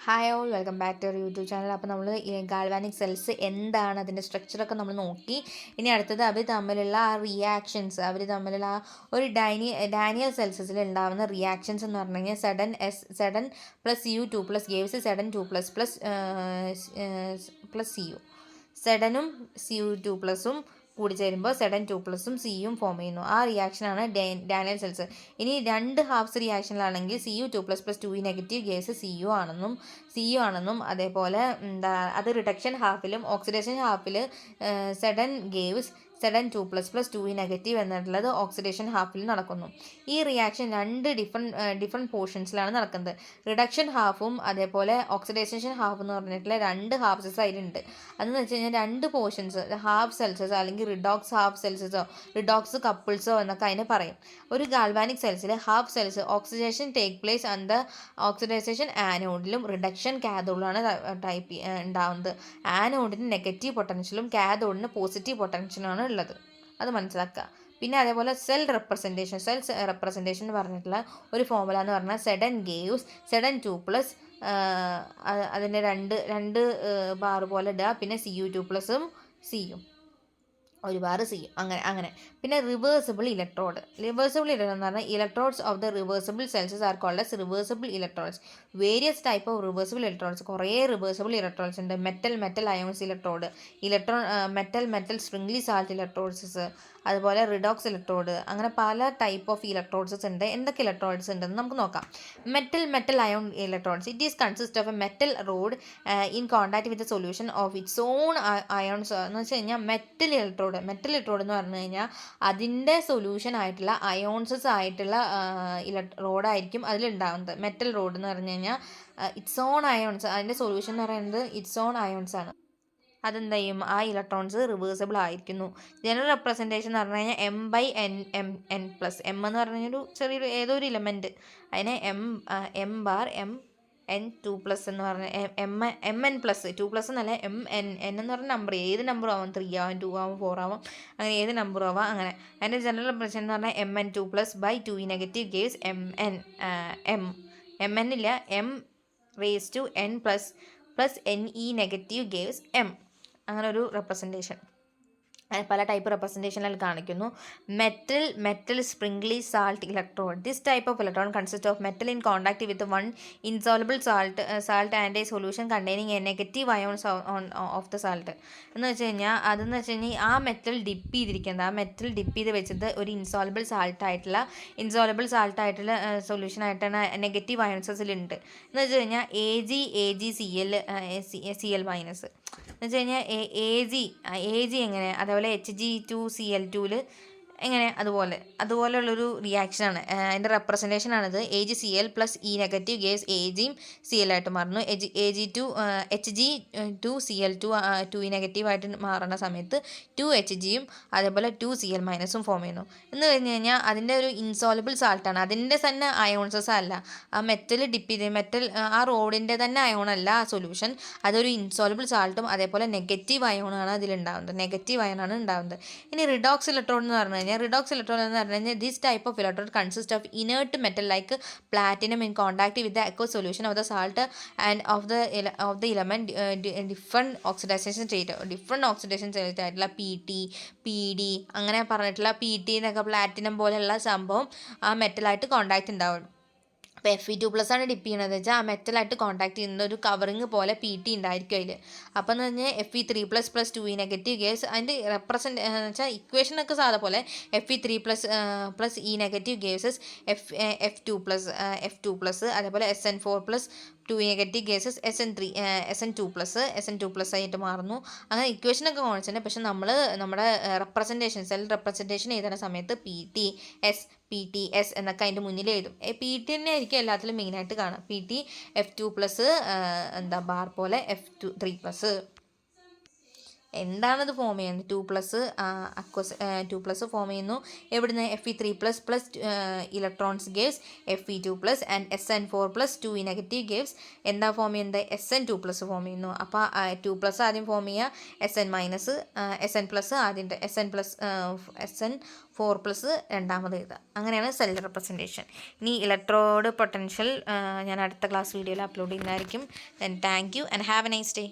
Hi all welcome back to our YouTube channel. അപ്പോൾ നമ്മൾ galvanic cells എന്താണ്, അതിൻ്റെ സ്ട്രക്ചറൊക്കെ നമ്മൾ നോക്കി. ഇനി അടുത്തത് അവർ തമ്മിലുള്ള ആ റിയാക്ഷൻസ്, അവർ തമ്മിലുള്ള ആ ഒരു ഡാനിയൽ സെൽസസിൽ ഉണ്ടാകുന്ന റിയാക്ഷൻസ് എന്ന് പറഞ്ഞു കഴിഞ്ഞാൽ സെഡൻ പ്ലസ് CU2 പ്ലസ് ഗേവ്സ് സെഡൻ 2 plus plus plus CU. സെഡനും CU2 പ്ലസും കൂടി ചേരുമ്പോൾ സെഡൻ 2 പ്ലസും സിയും ഫോം ചെയ്യുന്നു. ആ റിയാക്ഷനാണ് ഡാനിയൽ സെൽസ്. ഇനി രണ്ട് ഹാഫ്സ് റിയാക്ഷനിലാണെങ്കിൽ CU2 plus plus 2 negative gives CU ആണെന്നും അതേപോലെ അത് റിഡക്ഷൻ ഹാഫിലും ഓക്സിഡേഷൻ ഹാഫിൽ സെഡൻ ഗേവ്സ് സെഡൻ 2 പ്ലസ് പ്ലസ് 2 നെഗറ്റീവ് എന്നുള്ളത് ഓക്സിഡേഷൻ ഹാഫിൽ നടക്കുന്നു. ഈ റിയാക്ഷൻ രണ്ട് ഡിഫറെൻറ്റ് പോർഷൻസിലാണ് നടക്കുന്നത്. റിഡക്ഷൻ ഹാഫും അതേപോലെ ഓക്സിഡൈസേഷൻ ഹാഫ് എന്ന് പറഞ്ഞിട്ടുള്ള രണ്ട് ഹാഫ്സസ് അതിലുണ്ട്. അതെന്ന് വെച്ച് കഴിഞ്ഞാൽ രണ്ട് പോർഷൻസ്, ഹാഫ് സെൽസസ് അല്ലെങ്കിൽ റിഡോക്സ് ഹാഫ് സെൽസസോ റിഡോക്സ് കപ്പിൾസോ എന്നൊക്കെ അതിനെ പറയും. ഒരു ഗാൽവാനിക് സെൽസിൽ half cells oxidation take place on the oxidisation ആനോഡിലും റിഡക്ഷൻ കാഥോഡിലാണ് ഉണ്ടാവുന്നത്. ആനോഡിന് നെഗറ്റീവ് പൊട്ടൻഷ്യലും കാഥോഡിന് പോസിറ്റീവ് പൊട്ടൻഷ്യലുമാണ് ഉള്ളത്. അത് മനസ്സിലാക്കുക. പിന്നെ അതേപോലെ സെൽസ് റെപ്രസെൻറ്റേഷൻ എന്ന് പറഞ്ഞിട്ടുള്ള ഒരു ഫോർമുല എന്ന് പറഞ്ഞാൽ സെഡൻ ഗേവ്സ് സെഡൻ 2 പ്ലസ് അതിൻ്റെ രണ്ട് ബാർ പോലെ ഇടുക. പിന്നെ CU2 പ്ലസും സിയും ഒരു ബാർ ചെയ്യും അങ്ങനെ. പിന്നെ റിവേഴ്സിബിൾ ഇലക്ട്രോഡ് എന്ന് പറഞ്ഞാൽ electrodes of the reversible cells are called as reversible electrodes. Various type of reversible electrodes, കുറേ റിവേഴ്സിബിൾ ഇലക്ട്രോഡ്സ് ഉണ്ട്. Metal ions electrode, metal sparingly salt electrodes, അതുപോലെ റിഡോക്സ് ഇലക്ട്രോഡ്, അങ്ങനെ പല ടൈപ്പ് ഓഫ് ഇലക്ട്രോഡ്സ് ഉണ്ട്. എന്തൊക്കെ electrodes ഉണ്ടെന്ന് നമുക്ക് നോക്കാം. Metal ion electrodes, it is consist of A metal road in contact with solution of its on ions. എന്ന് വെച്ച് കഴിഞ്ഞാൽ മെറ്റൽ ഇലക്ട്രോഡ് എന്ന് പറഞ്ഞു കഴിഞ്ഞാൽ അതിൻ്റെ സൊല്യൂഷൻ ആയിട്ടുള്ള അയോൺസസ് ആയിട്ടുള്ള റോഡായിരിക്കും അതിലുണ്ടാകുന്നത്. മെറ്റൽ റോഡ് എന്ന് പറഞ്ഞു കഴിഞ്ഞാൽ ഇറ്റ്സ് ഓൺ അയോൺസ്, അതിൻ്റെ സൊല്യൂഷൻ എന്ന് പറയുന്നത് ഇറ്റ്സ് ഓൺ അയോൺസ് ആണ്. അതെന്ത് ചെയ്യും, ആ ഇലക്ട്രോൺസ് റിവേഴ്സിബിൾ ആയിരിക്കുന്നു. ജനറൽ റെപ്രസെൻറ്റേഷൻ എന്ന് പറഞ്ഞു കഴിഞ്ഞാൽ M/N പ്ലസ് എം എന്ന് പറഞ്ഞൊരു ചെറിയൊരു ഏതോ ഒരു ഇലമെൻറ്റ്, അതിനെ M/N2 പ്ലസ് എന്ന് പറഞ്ഞ MN പ്ലസ് 2 പ്ലസ് എന്നല്ല MN എന്ന് പറഞ്ഞ നമ്പർ, ഏത് നമ്പർ ആവാം, 3 ആവാം 2 ആവാം 4 ആവാം, അങ്ങനെ ഏത് നമ്പർ ആവാം. അങ്ങനെ അതിൻ്റെ ജനറൽ റെപ്രസെൻറ്റേഷൻ എന്ന് പറഞ്ഞാൽ MN2 plus by 2 negative gives MN ഇല്ല M⁻n plus NE negative gives M. അങ്ങനെ ഒരു റെപ്രസെൻറ്റേഷൻ പല ടൈപ്പ് റെപ്രസെൻറ്റേഷനിൽ കാണിക്കുന്നു. Metal sparingly salt electrode, this type of electron consist of metal in contact with one insoluble salt and a solution containing a negative ions of the salt. എന്ന് വെച്ച് കഴിഞ്ഞാൽ ആ metal dip ചെയ്ത് വെച്ചത് ഒരു ഇൻസോലബിൾ സാൾട്ട് ആയിട്ടുള്ള solution ആയിട്ടാണ് negative അയോൺസസിലുണ്ട്. എന്ന് വെച്ച് കഴിഞ്ഞാൽ AgCl മൈനസ് എന്ന് വെച്ച് കഴിഞ്ഞാൽ AG എങ്ങനെ, അതേപോലെ Hg2Cl2 എങ്ങനെ, അതുപോലെയുള്ളൊരു റിയാക്ഷനാണ്. അതിൻ്റെ റെപ്രസെൻറ്റേഷനാണിത്. AgCl plus E negative gives Agയും CL ആയിട്ട് മാറുന്നു. Hg2Cl2 2 നെഗറ്റീവായിട്ട് മാറുന്ന സമയത്ത് 2Hgയും അതേപോലെ 2Cl മൈനസും ഫോം ചെയ്യുന്നു. എന്ന് പറഞ്ഞു കഴിഞ്ഞാൽ അതിൻ്റെ ഒരു ഇൻസോലബിൾ സാൾട്ടാണ്, അതിൻ്റെ തന്നെ അയോൺസസ് അല്ല. ആ മെറ്റൽ ആ റോഡിൻ്റെ തന്നെ അയോൺ അല്ല ആ സൊല്യൂഷൻ, അതൊരു ഇൻസോലബിൾ സാൾട്ടും അതേപോലെ നെഗറ്റീവ് അയോണാണ് ഉണ്ടാകുന്നത്. ഇനി റിഡോക്സ് ഇലക്ട്രോഡ് എന്ന് പറഞ്ഞു കഴിഞ്ഞാൽ this type of electrode consist of inert metal like platinum in contact with the aqua solution of the salt and of the element different oxidisation state ആയിട്ടുള്ള PD അങ്ങനെ പറഞ്ഞിട്ടുള്ള PT എന്നൊക്കെ platinum പോലെയുള്ള സംഭവം ആ മെറ്റലായിട്ട് കോൺടാക്റ്റ് ഉണ്ടാവും. അപ്പോൾ Fe2 പ്ലസ് ആണ് ഡിപ്പ് ചെയ്യണത് വെച്ചാൽ ആ മെറ്റലായിട്ട് കോൺടാക്ട് ചെയ്യുന്ന ഒരു കവറിങ് പോലെ PT ഉണ്ടായിരിക്കും അതിൽ. അപ്പോൾ എന്ന് പറഞ്ഞാൽ Fe3 പ്ലസ് 2 നെഗറ്റീവ് ഗേസ്, അതിൻ്റെ വെച്ചാൽ ഇക്വേഷനൊക്കെ സാധാ പോലെ Fe3 plus E negative gives F2 plus അതേപോലെ SN4 plus 2 negative gases SN2 plus ആയിട്ട് മാറുന്നു. അങ്ങനെ ഇക്വേഷനൊക്കെ കാണിച്ചിട്ടുണ്ട്. പക്ഷെ നമ്മൾ നമ്മുടെ സെൽ റെപ്രസെൻറ്റേഷൻ എഴുതുന്ന സമയത്ത് PTS എന്നൊക്കെ അതിൻ്റെ മുന്നിൽ എഴുതും. PT തന്നെ ആയിരിക്കും എല്ലാത്തിലും മെയിനായിട്ട് കാണാം. PT F2 പ്ലസ് ബാർ പോലെ F3 പ്ലസ്. എന്താണത് ഫോം ചെയ്യുന്നത്? 2+ ഫോം ചെയ്യുന്നു. എവിടുന്ന്? Fe3+ electrons ഗേവ്സ് Fe2+ and Sn4+2 negative ഗേവ്സ് എന്താ ഫോം ചെയ്യുന്നത്? Sn2+ ഫോം ചെയ്യുന്നു. അപ്പോൾ 2+ ആദ്യം ഫോം ചെയ്യുക, Sn+ ആദ്യം Sn4+ രണ്ടാമത് എഴുതുക. അങ്ങനെയാണ് സെൽ റെപ്രസെൻറ്റേഷൻ. ഇനി ഇലക്ട്രോഡ് പൊട്ടൻഷ്യൽ ഞാൻ അടുത്ത ക്ലാസ് വീഡിയോയിൽ അപ്ലോഡ് ചെയ്യുന്നതായിരിക്കും. Thank you and have A nice day.